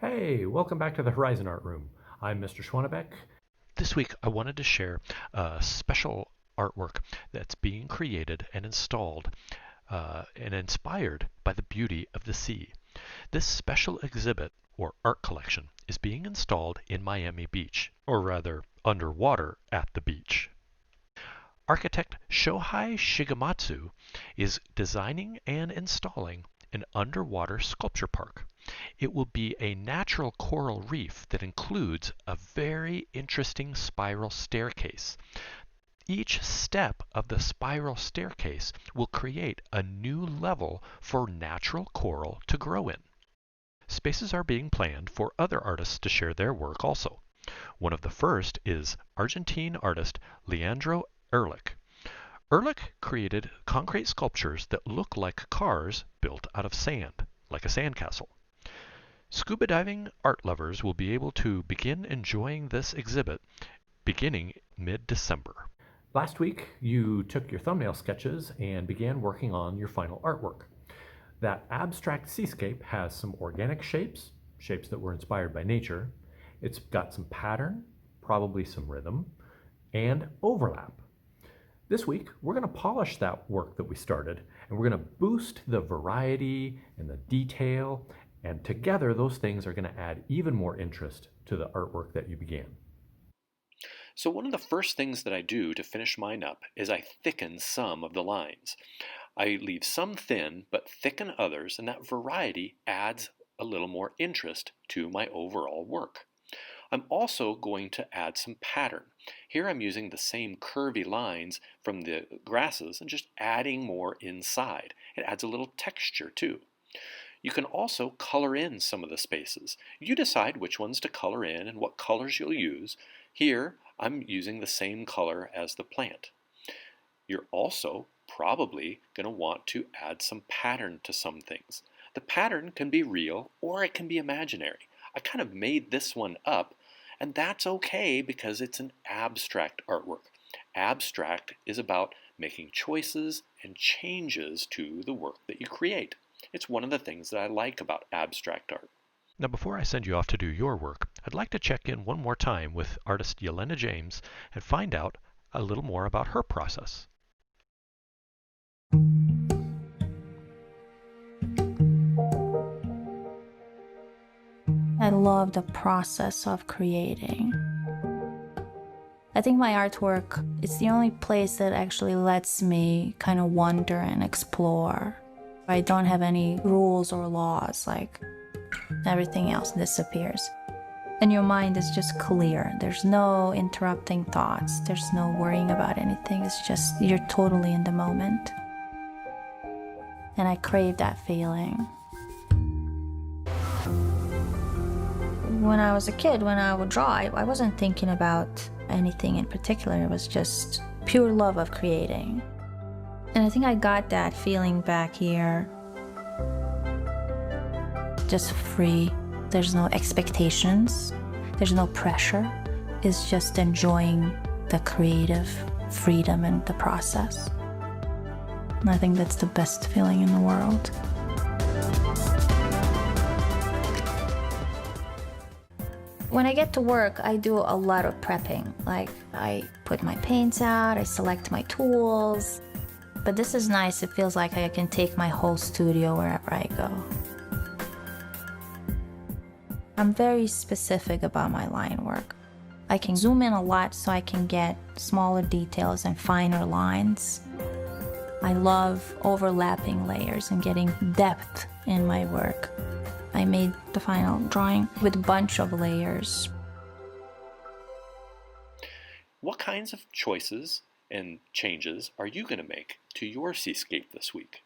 Hey, welcome back to the Horizon Art Room. I'm Mr. Schwanebeck. This week, I wanted to share a special artwork that's being created and installed and inspired by the beauty of the sea. This special exhibit or art collection is being installed in Miami Beach, or rather, underwater at the beach. Architect Shohei Shigematsu is designing and installing an underwater sculpture park. It will be a natural coral reef that includes a very interesting spiral staircase. Each step of the spiral staircase will create a new level for natural coral to grow in. Spaces are being planned for other artists to share their work also. One of the first is Argentine artist Leandro Ehrlich. Ehrlich created concrete sculptures that look like cars built out of sand, like a sandcastle. Scuba diving art lovers will be able to begin enjoying this exhibit beginning mid-December. Last week, you took your thumbnail sketches and began working on your final artwork. That abstract seascape has some organic shapes, shapes that were inspired by nature. It's got some pattern, probably some rhythm, and overlap. This week, we're going to polish that work that we started, and we're going to boost the variety and the detail, and together those things are going to add even more interest to the artwork that you began. So one of the first things that I do to finish mine up is I thicken some of the lines. I leave some thin, but thicken others, and that variety adds a little more interest to my overall work. I'm also going to add some pattern. Here I'm using the same curvy lines from the grasses and just adding more inside. It adds a little texture too. You can also color in some of the spaces. You decide which ones to color in and what colors you'll use. Here, I'm using the same color as the plant. You're also probably going to want to add some pattern to some things. The pattern can be real or it can be imaginary. I kind of made this one up, and that's okay because it's an abstract artwork. Abstract is about making choices and changes to the work that you create. It's one of the things that I like about abstract art. Now, before I send you off to do your work, I'd like to check in one more time with artist Yelena James and find out a little more about her process. I love the process of creating. I think my artwork is the only place that actually lets me kind of wander and explore. I don't have any rules or laws, like everything else disappears. And your mind is just clear. There's no interrupting thoughts. There's no worrying about anything. It's just you're totally in the moment. And I crave that feeling. When I was a kid, when I would draw, I wasn't thinking about anything in particular. It was just pure love of creating. And I think I got that feeling back here. Just free. There's no expectations. There's no pressure. It's just enjoying the creative freedom and the process. And I think that's the best feeling in the world. When I get to work, I do a lot of prepping. Like, I put my paints out, I select my tools. But this is nice. It feels like I can take my whole studio wherever I go. I'm very specific about my line work. I can zoom in a lot so I can get smaller details and finer lines. I love overlapping layers and getting depth in my work. I made the final drawing with a bunch of layers. What kinds of choices and changes are you going to make to your seascape this week?